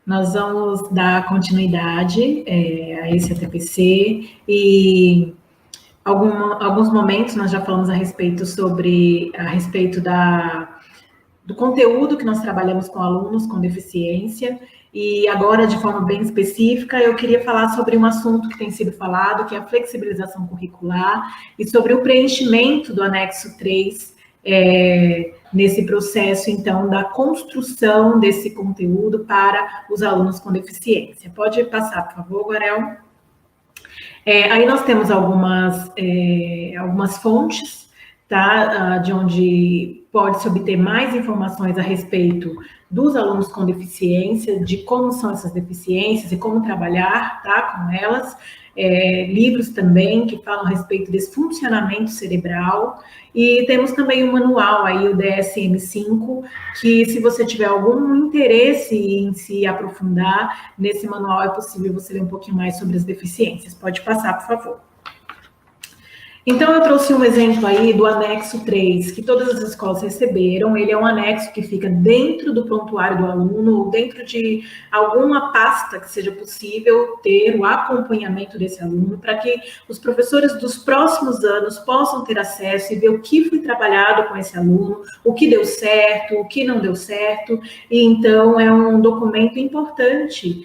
Nós vamos dar continuidade a esse ATPC e alguns momentos nós já falamos a respeito do conteúdo que nós trabalhamos com alunos com deficiência, e agora, de forma bem específica, eu queria falar sobre um assunto que tem sido falado, que é a flexibilização curricular, e sobre o preenchimento do anexo 3, nesse processo, então, da construção desse conteúdo para os alunos com deficiência. Pode passar, por favor, Guarel. Aí nós temos algumas fontes, tá, de onde pode-se obter mais informações a respeito dos alunos com deficiência, de como são essas deficiências e como trabalhar, tá, com elas. Livros também que falam a respeito desse funcionamento cerebral, e temos também um manual aí, o DSM-5, que se você tiver algum interesse em se aprofundar, nesse manual é possível você ler um pouquinho mais sobre as deficiências. Pode passar, por favor. Então, eu trouxe um exemplo aí do anexo 3, que todas as escolas receberam. Ele é um anexo que fica dentro do prontuário do aluno, ou dentro de alguma pasta que seja possível ter o acompanhamento desse aluno, para que os professores dos próximos anos possam ter acesso e ver o que foi trabalhado com esse aluno, o que deu certo, o que não deu certo. E então, é um documento importante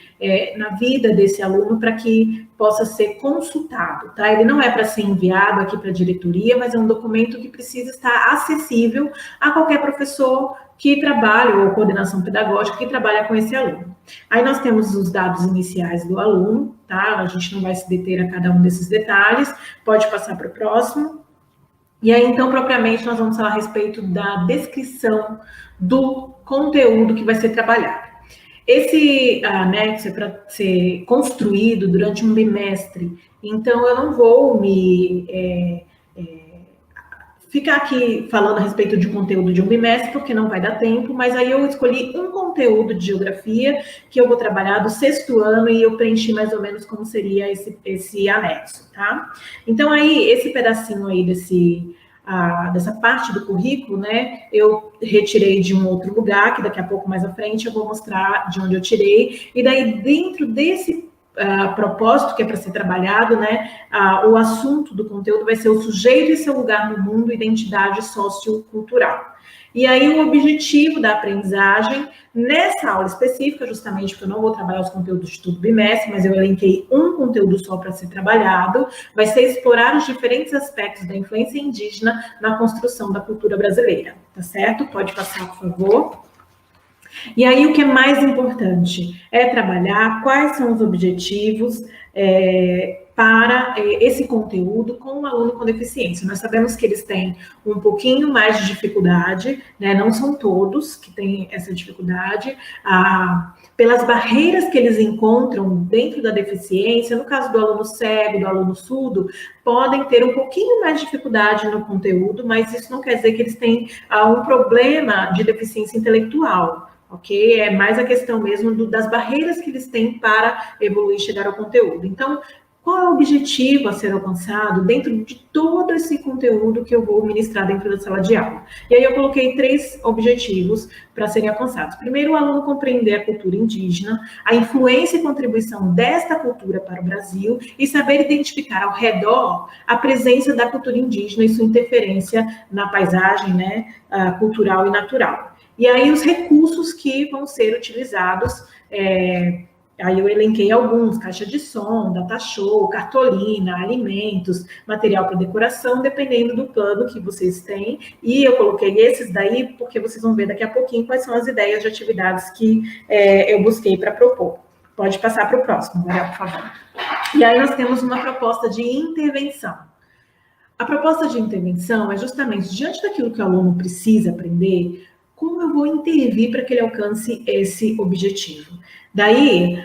na vida desse aluno para que possa ser consultado, tá? Ele não é para ser enviado aqui para a diretoria, mas é um documento que precisa estar acessível a qualquer professor que trabalha, ou coordenação pedagógica que trabalha com esse aluno. Aí nós temos os dados iniciais do aluno, tá? A gente não vai se deter a cada um desses detalhes, pode passar para o próximo. E aí, então, propriamente, nós vamos falar a respeito da descrição do conteúdo que vai ser trabalhado. Esse anexo é para ser construído durante um bimestre, então eu não vou ficar aqui falando a respeito de conteúdo de um bimestre, porque não vai dar tempo, mas aí eu escolhi um conteúdo de geografia que eu vou trabalhar do 6º ano e eu preenchi mais ou menos como seria esse anexo, tá? Então aí, esse pedacinho aí dessa parte do currículo, né, eu retirei de um outro lugar, que daqui a pouco, mais à frente, eu vou mostrar de onde eu tirei, e daí dentro desse propósito que é para ser trabalhado, né, o assunto do conteúdo vai ser o sujeito e seu lugar no mundo, identidade sociocultural. E aí o objetivo da aprendizagem, nessa aula específica, justamente porque eu não vou trabalhar os conteúdos de todo bimestre, mas eu elenquei um conteúdo só para ser trabalhado, vai ser explorar os diferentes aspectos da influência indígena na construção da cultura brasileira, tá certo? Pode passar, por favor. E aí o que é mais importante é trabalhar quais são os objetivos para esse conteúdo com o aluno com deficiência. Nós sabemos que eles têm um pouquinho mais de dificuldade, né? Não são todos que têm essa dificuldade, pelas barreiras que eles encontram dentro da deficiência, no caso do aluno cego, do aluno surdo, podem ter um pouquinho mais de dificuldade no conteúdo, mas isso não quer dizer que eles têm um problema de deficiência intelectual. Ok? É mais a questão mesmo das barreiras que eles têm para evoluir e chegar ao conteúdo. Então, qual é o objetivo a ser alcançado dentro de todo esse conteúdo que eu vou ministrar dentro da sala de aula? E aí eu coloquei 3 objetivos para serem alcançados. Primeiro, o aluno compreender a cultura indígena, a influência e contribuição desta cultura para o Brasil e saber identificar ao redor a presença da cultura indígena e sua interferência na paisagem, né, cultural e natural. E aí os recursos que vão ser utilizados, aí eu elenquei alguns: caixa de som, data show, cartolina, alimentos, material para decoração, dependendo do plano que vocês têm. E eu coloquei esses daí porque vocês vão ver daqui a pouquinho quais são as ideias de atividades que eu busquei para propor. Pode passar para o próximo, Maria, por favor. E aí nós temos uma proposta de intervenção. A proposta de intervenção é justamente diante daquilo que o aluno precisa aprender, como eu vou intervir para que ele alcance esse objetivo. Daí,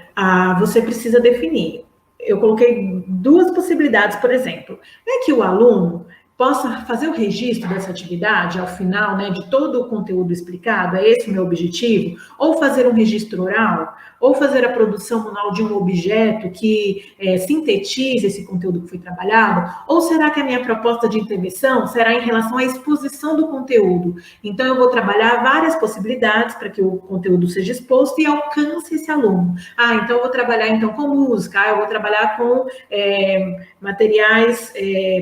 você precisa definir. Eu coloquei 2 possibilidades, por exemplo. É que o aluno, possa fazer o registro dessa atividade ao final, né, de todo o conteúdo explicado, é esse o meu objetivo? Ou fazer um registro oral, ou fazer a produção manual de um objeto que sintetize esse conteúdo que foi trabalhado, ou será que a minha proposta de intervenção será em relação à exposição do conteúdo? Então, eu vou trabalhar várias possibilidades para que o conteúdo seja exposto e alcance esse aluno. Então, eu vou trabalhar, então, com música, eu vou trabalhar com materiais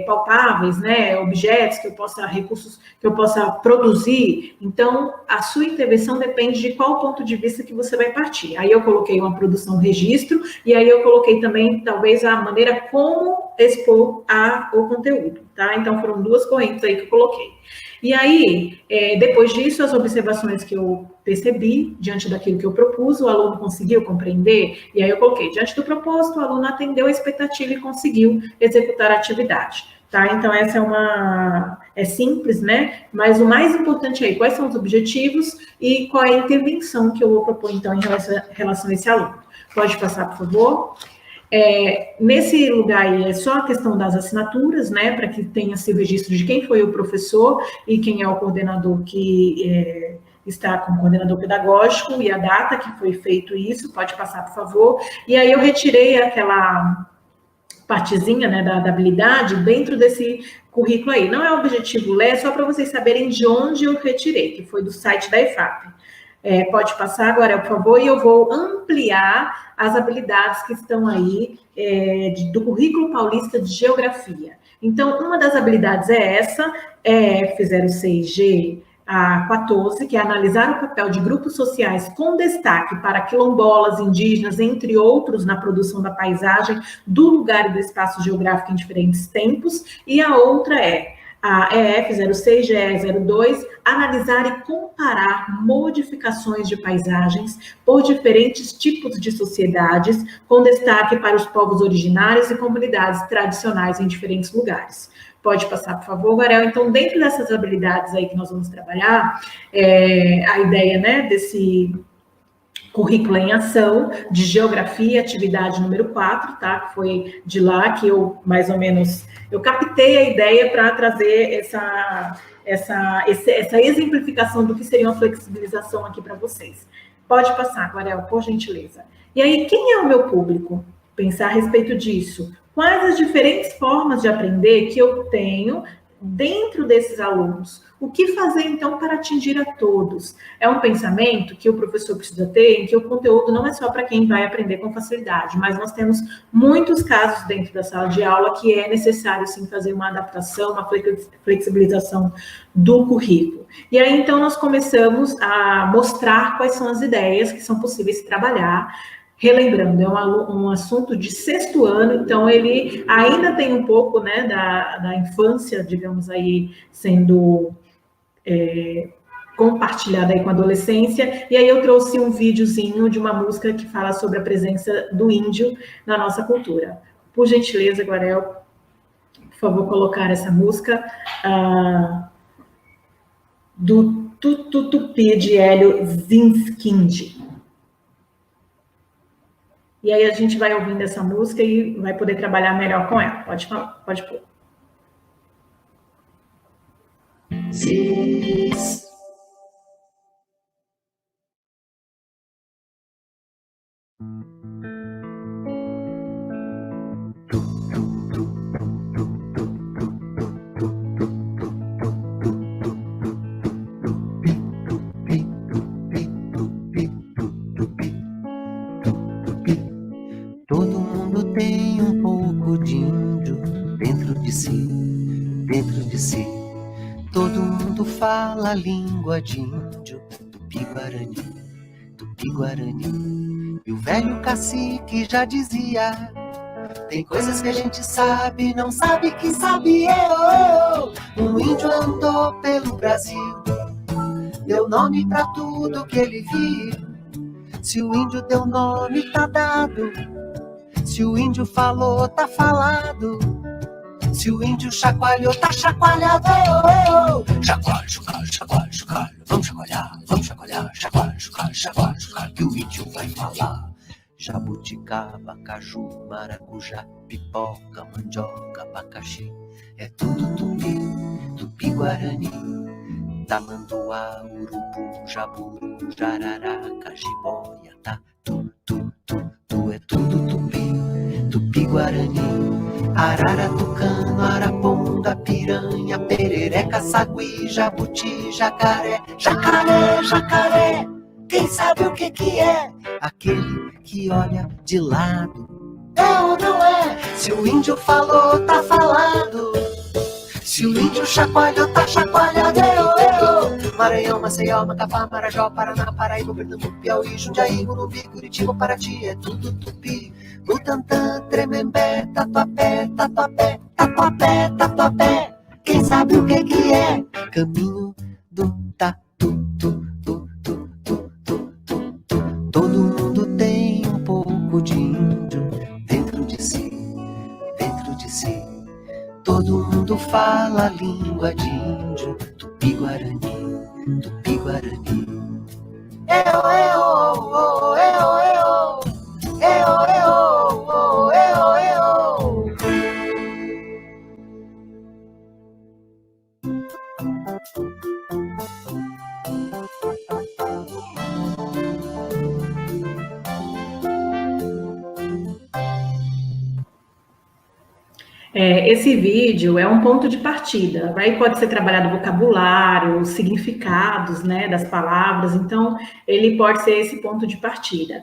palpáveis, né, objetos que eu possa, recursos que eu possa produzir. Então, a sua intervenção depende de qual ponto de vista que você vai partir. Aí eu coloquei uma produção registro, e aí eu coloquei também, talvez, a maneira como expor o conteúdo, tá? Então, foram duas correntes aí que eu coloquei. E aí, depois disso, as observações que eu percebi, diante daquilo que eu propus, o aluno conseguiu compreender, e aí eu coloquei, diante do propósito, o aluno atendeu a expectativa e conseguiu executar a atividade. Tá? Então, essa é simples, né? Mas o mais importante aí, quais são os objetivos e qual é a intervenção que eu vou propor, então, em relação a esse aluno. Pode passar, por favor? Nesse lugar aí, é só a questão das assinaturas, né? Para que tenha-se o registro de quem foi o professor e quem é o coordenador que está como coordenador pedagógico e a data que foi feito isso. Pode passar, por favor? E aí eu retirei aquela partezinha, né, da habilidade dentro desse currículo aí. Não é objetivo ler, é só para vocês saberem de onde eu retirei, que foi do site da EFAP. Pode passar agora, por favor, e eu vou ampliar as habilidades que estão aí do currículo paulista de geografia. Então, uma das habilidades é essa, F06G, a 14, que é analisar o papel de grupos sociais com destaque para quilombolas, indígenas, entre outros, na produção da paisagem do lugar e do espaço geográfico em diferentes tempos, e a outra é a EF06GE02, analisar e comparar modificações de paisagens por diferentes tipos de sociedades, com destaque para os povos originários e comunidades tradicionais em diferentes lugares. Pode passar, por favor, Garel. Então, dentro dessas habilidades aí que nós vamos trabalhar, a ideia, né, desse currículo em ação, de geografia, atividade número 4, tá? Que foi de lá que eu, mais ou menos, eu captei a ideia para trazer essa exemplificação do que seria uma flexibilização aqui para vocês. Pode passar, Garel, por gentileza. E aí, quem é o meu público? Pensar a respeito disso. Quais as diferentes formas de aprender que eu tenho dentro desses alunos? O que fazer, então, para atingir a todos? É um pensamento que o professor precisa ter, em que o conteúdo não é só para quem vai aprender com facilidade, mas nós temos muitos casos dentro da sala de aula que é necessário, sim, fazer uma adaptação, uma flexibilização do currículo. E aí, então, nós começamos a mostrar quais são as ideias que são possíveis de trabalhar. Relembrando, é um assunto de 6º ano, então ele ainda tem um pouco, né, da infância, digamos aí, sendo compartilhada aí com a adolescência, e aí eu trouxe um videozinho de uma música que fala sobre a presença do índio na nossa cultura. Por gentileza, Guarel, por favor, colocar essa música do Tututupi de Hélio Zinskind. E aí a gente vai ouvindo essa música e vai poder trabalhar melhor com ela. Pode falar, pode pôr. Todo mundo tem um pouco de índio dentro de si, dentro de si. Todo mundo fala a língua de índio, Tupi-Guarani, Tupi-Guarani. E o velho cacique já dizia, tem coisas que a gente sabe, não sabe que sabe eu. Um índio andou pelo Brasil, deu nome pra tudo que ele viu. Se o índio deu nome, tá dado. Se o índio falou, tá falado. Se o índio chacoalhou, tá chacoalhado. Chacoalho, chacoalho, chacoalho, chacoalho. Vamos chacoalhar, chacoalho, chacoalho, chacoalho, chacoalho, que o índio vai falar. jabuticaba, caju, maracujá, pipoca, mandioca, abacaxi. É tudo tupi, tupi-guarani. Tamanduá, urubu, jaburu, jararaca, jiboia, tatu, é tudo tupi, tupi-guarani. Arara, tucano, araponga, piranha, perereca, sagui, jabuti, jacaré, jacaré, jacaré. Quem sabe o que é? Aquele que olha de lado. É ou não é? Se o índio falou, tá falado. Se o índio chacoalhou, tá chacoalhado. Maranhão, Maceió, Macapá, Marajó, Paraná, Paraíba, Pernambuco, Piauí, Jundiaí, Gurupi, Curitiba, Paraty. É tudo tupi. Butantã, Tremembé, Tatuapé, Tatuapé, Tatuapé, Tatuapé. Quem sabe o que é? Caminho do tatu, Todo mundo tem um pouco de índio dentro de si, dentro de si. Todo mundo fala a língua de índio, tupi-guarani, tupi-guarani. Eu, eu, eu, eu, Esse vídeo é um ponto de partida, aí pode ser trabalhado o vocabulário, os significados, né, das palavras, então ele pode ser esse ponto de partida.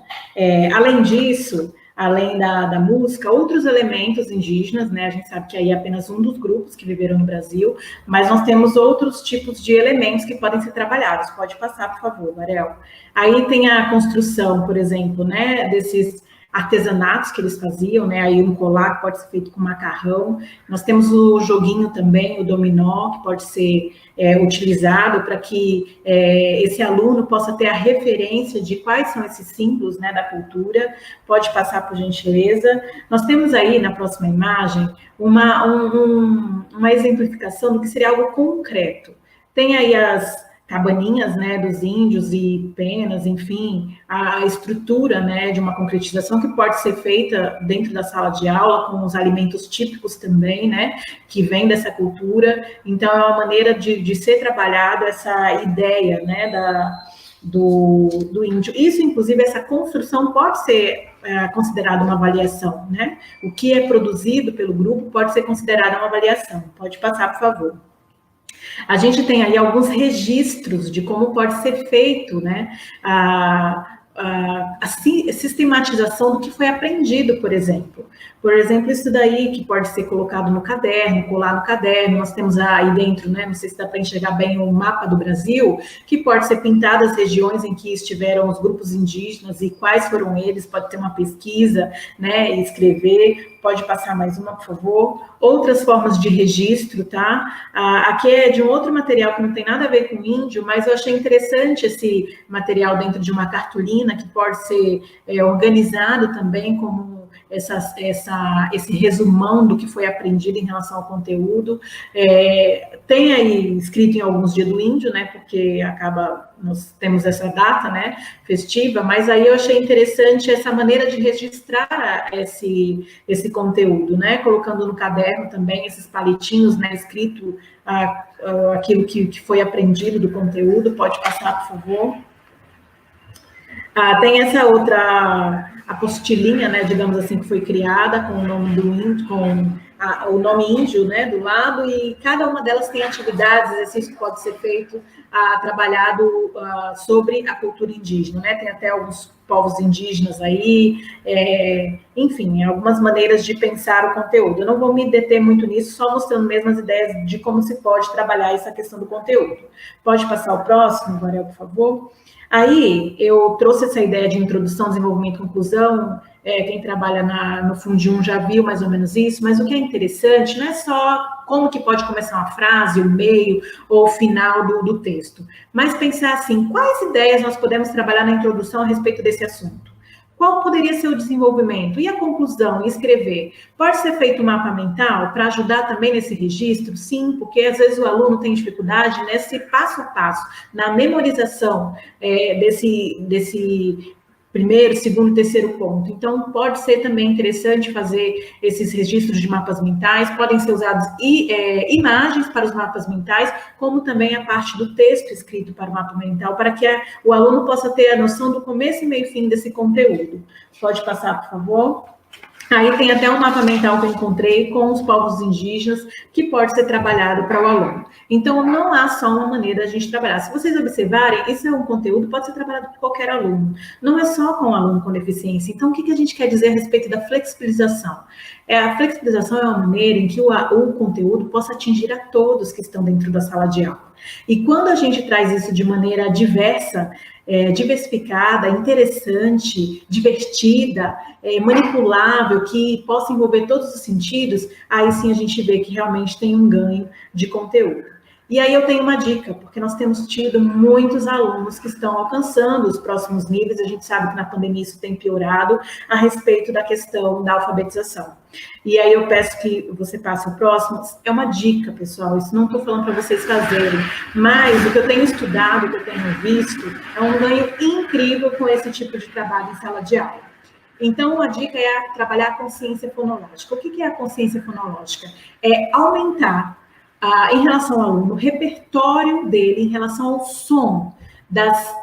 Além disso, além da música, outros elementos indígenas, né, a gente sabe que aí é apenas um dos grupos que viveram no Brasil, mas nós temos outros tipos de elementos que podem ser trabalhados. Pode passar, por favor, Mariel. Aí tem a construção, por exemplo, né, desses artesanatos que eles faziam, né, aí um colar que pode ser feito com macarrão. Nós temos o joguinho também, o dominó, que pode ser utilizado para que esse aluno possa ter a referência de quais são esses símbolos, né, da cultura. Pode passar, por gentileza. Nós temos aí, na próxima imagem, uma exemplificação do que seria algo concreto. Tem aí as cabaninhas, né, dos índios e penas, enfim, a estrutura, né, de uma concretização que pode ser feita dentro da sala de aula, com os alimentos típicos também, né, que vem dessa cultura. Então, é uma maneira de ser trabalhada essa ideia, né, do índio. Isso, inclusive, essa construção pode ser considerada uma avaliação, né? O que é produzido pelo grupo pode ser considerado uma avaliação. Pode passar, por favor. A gente tem aí alguns registros de como pode ser feito, né, a sistematização do que foi aprendido, por exemplo. Por exemplo, isso daí que pode ser colocado no caderno, colar no caderno. Nós temos aí dentro, né, não sei se dá para enxergar bem o mapa do Brasil, que pode ser pintado as regiões em que estiveram os grupos indígenas e quais foram eles. Pode ter uma pesquisa, né, e escrever. Pode passar mais uma, por favor. Outras formas de registro, tá? Aqui é de um outro material que não tem nada a ver com índio, mas eu achei interessante esse material dentro de uma cartolina que pode ser organizado também como esse resumão do que foi aprendido em relação ao conteúdo. Tem aí escrito em alguns dias do índio, né, porque nós temos essa data, né, festiva, mas aí eu achei interessante essa maneira de registrar esse conteúdo, né, colocando no caderno também esses palitinhos, né, escrito aquilo que foi aprendido do conteúdo. Pode passar, por favor. Tem essa outra apostilinha, né, digamos assim, que foi criada com o nome do índio, com o nome índio, né, do lado, e cada uma delas tem atividades, exercício que pode ser feito, trabalhado sobre a cultura indígena, né, tem até alguns povos indígenas aí, enfim, algumas maneiras de pensar o conteúdo. Eu não vou me deter muito nisso, só mostrando mesmo as ideias de como se pode trabalhar essa questão do conteúdo. Pode passar o próximo, Varel, por favor. Aí, eu trouxe essa ideia de introdução, desenvolvimento e conclusão. Quem trabalha no Fundium já viu mais ou menos isso, mas o que é interessante não é só como que pode começar uma frase, o meio ou o final do texto, mas pensar assim, quais ideias nós podemos trabalhar na introdução a respeito desse assunto? Qual poderia ser o desenvolvimento? E a conclusão, e escrever? Pode ser feito um mapa mental para ajudar também nesse registro? Sim, porque às vezes o aluno tem dificuldade nesse passo a passo, na memorização primeiro, segundo, terceiro ponto. Então, pode ser também interessante fazer esses registros de mapas mentais, podem ser usados imagens para os mapas mentais, como também a parte do texto escrito para o mapa mental, para que o aluno possa ter a noção do começo, meio e fim desse conteúdo. Pode passar, por favor? Aí tem até um mapa mental que eu encontrei com os povos indígenas, que pode ser trabalhado para o aluno. Então, não há só uma maneira de a gente trabalhar. Se vocês observarem, esse é um conteúdo que pode ser trabalhado por qualquer aluno. Não é só com o aluno com deficiência. Então, o que a gente quer dizer a respeito da flexibilização? A flexibilização é uma maneira em que o conteúdo possa atingir a todos que estão dentro da sala de aula. E quando a gente traz isso de maneira diversa, diversificada, interessante, divertida, manipulável, que possa envolver todos os sentidos, aí sim a gente vê que realmente tem um ganho de conteúdo. E aí eu tenho uma dica, porque nós temos tido muitos alunos que estão alcançando os próximos níveis, a gente sabe que na pandemia isso tem piorado, a respeito da questão da alfabetização. E aí eu peço que você passe o próximo. É uma dica, pessoal, isso não estou falando para vocês fazerem, mas o que eu tenho estudado, o que eu tenho visto, é um ganho incrível com esse tipo de trabalho em sala de aula. Então, a dica é trabalhar a consciência fonológica. O que é a consciência fonológica? É aumentar, em relação ao aluno, o repertório dele em relação ao som das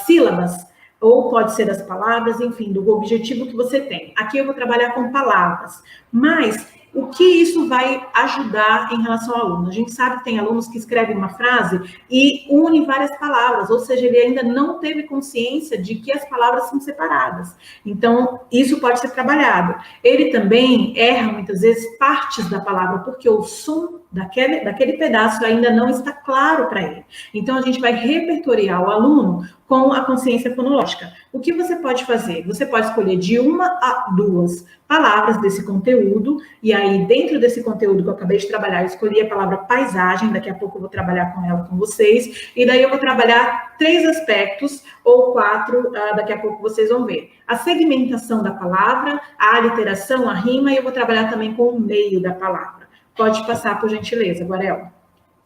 sílabas, ou pode ser das palavras, enfim, do objetivo que você tem. Aqui eu vou trabalhar com palavras, mas o que isso vai ajudar em relação ao aluno? A gente sabe que tem alunos que escrevem uma frase e unem várias palavras, ou seja, ele ainda não teve consciência de que as palavras são separadas. Então, isso pode ser trabalhado. Ele também erra, muitas vezes, partes da palavra, porque o som daquele pedaço ainda não está claro para ele. Então, a gente vai repertoriar o aluno com a consciência fonológica. O que você pode fazer? Você pode escolher de 1 a 2 palavras desse conteúdo, e aí dentro desse conteúdo que eu acabei de trabalhar, eu escolhi a palavra paisagem, daqui a pouco eu vou trabalhar com ela com vocês, e daí eu vou trabalhar 3 aspectos, ou 4, daqui a pouco vocês vão ver. A segmentação da palavra, a aliteração, a rima, e eu vou trabalhar também com o meio da palavra. Pode passar, por gentileza, Guarel.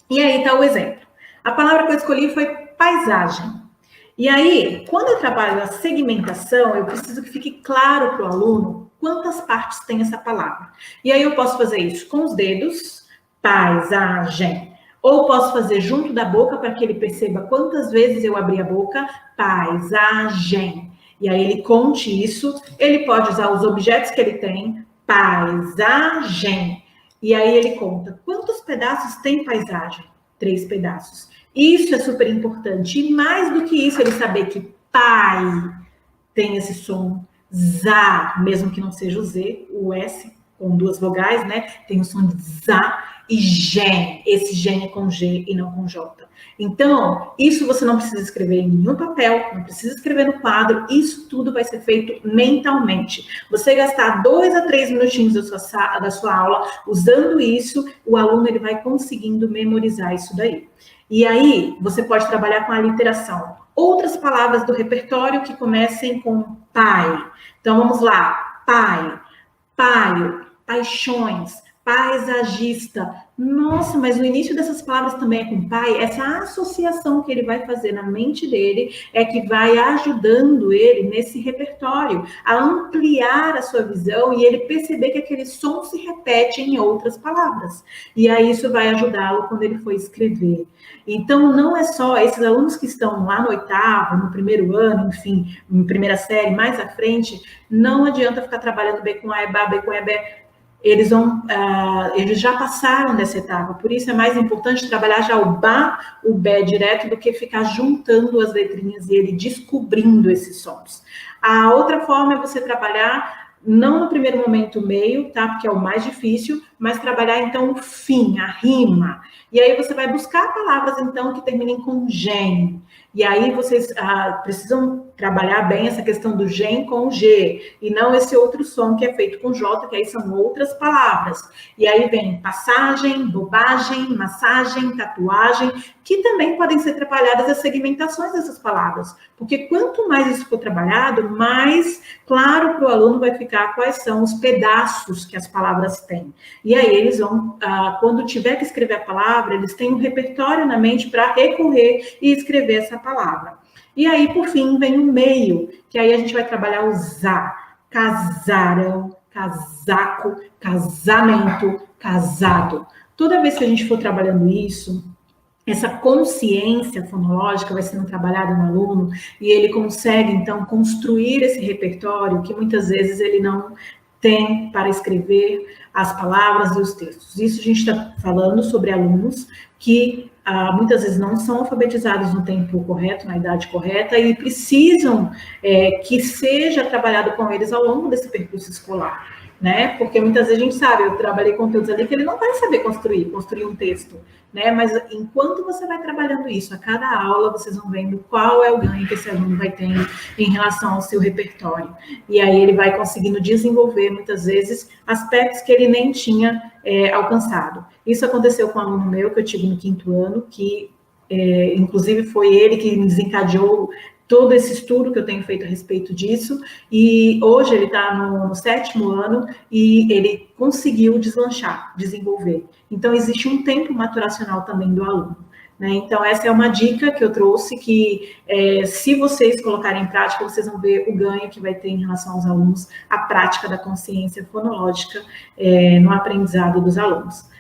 E aí está o exemplo. A palavra que eu escolhi foi paisagem. E aí, quando eu trabalho a segmentação, eu preciso que fique claro para o aluno quantas partes tem essa palavra. E aí eu posso fazer isso com os dedos, paisagem. Ou posso fazer junto da boca para que ele perceba quantas vezes eu abri a boca, paisagem. E aí ele conte isso, ele pode usar os objetos que ele tem, paisagem. E aí ele conta, quantos pedaços tem paisagem? 3 pedaços. Isso é super importante. E mais do que isso, ele saber que pai tem esse som, zá, mesmo que não seja o Z, o S com 2 vogais, né? Tem o som de zá e gen. Esse gen é com G e não com J. Então, isso você não precisa escrever em nenhum papel, não precisa escrever no quadro, isso tudo vai ser feito mentalmente. Você gastar 2 a 3 minutinhos da sua aula usando isso, o aluno ele vai conseguindo memorizar isso daí. E aí, você pode trabalhar com a literação. Outras palavras do repertório que comecem com pai. Então, vamos lá. Pai, paio, paixões, paisagista. Nossa, mas o início dessas palavras também é com pai. Essa associação que ele vai fazer na mente dele é que vai ajudando ele nesse repertório a ampliar a sua visão e ele perceber que aquele som se repete em outras palavras. E aí isso vai ajudá-lo quando ele for escrever. Então, não é só esses alunos que estão lá no 8º, no 1º ano, enfim, em primeira série, mais à frente, não adianta ficar trabalhando B com A, E, B com E, B. Eles já passaram dessa etapa, por isso é mais importante trabalhar já o Bá, o Bé direto, do que ficar juntando as letrinhas e ele descobrindo esses sons. A outra forma é você trabalhar, não no primeiro momento o meio, tá? Porque é o mais difícil, mas trabalhar então o fim, a rima. E aí você vai buscar palavras então que terminem com gen. E aí vocês precisam trabalhar bem essa questão do gen com G, e não esse outro som que é feito com J, que aí são outras palavras. E aí vem passagem, bobagem, massagem, tatuagem, que também podem ser trabalhadas as segmentações dessas palavras. Porque quanto mais isso for trabalhado, mais claro para o aluno vai ficar quais são os pedaços que as palavras têm. E aí eles vão, quando tiver que escrever a palavra, eles têm um repertório na mente para recorrer e escrever essa palavra. E aí, por fim, vem o meio, que aí a gente vai trabalhar o za, casaram, casaco, casamento, casado. Toda vez que a gente for trabalhando isso, essa consciência fonológica vai sendo trabalhada no aluno e ele consegue, então, construir esse repertório que muitas vezes ele não tem para escrever as palavras e os textos. Isso a gente está falando sobre alunos que muitas vezes não são alfabetizados no tempo correto, na idade correta, e precisam que seja trabalhado com eles ao longo desse percurso escolar, né? Porque muitas vezes a gente sabe, eu trabalhei conteúdos ali que ele não vai saber construir um texto, né? Mas enquanto você vai trabalhando isso, a cada aula vocês vão vendo qual é o ganho que esse aluno vai tendo em relação ao seu repertório. E aí ele vai conseguindo desenvolver, muitas vezes, aspectos que ele nem tinha alcançado. Isso aconteceu com um aluno meu que eu tive no 5º ano, que inclusive foi ele que me desencadeou todo esse estudo que eu tenho feito a respeito disso, e hoje ele está no 7º ano e ele conseguiu deslanchar, desenvolver. Então, existe um tempo maturacional também do aluno, né? Então, essa é uma dica que eu trouxe, que se vocês colocarem em prática, vocês vão ver o ganho que vai ter em relação aos alunos, a prática da consciência fonológica no aprendizado dos alunos.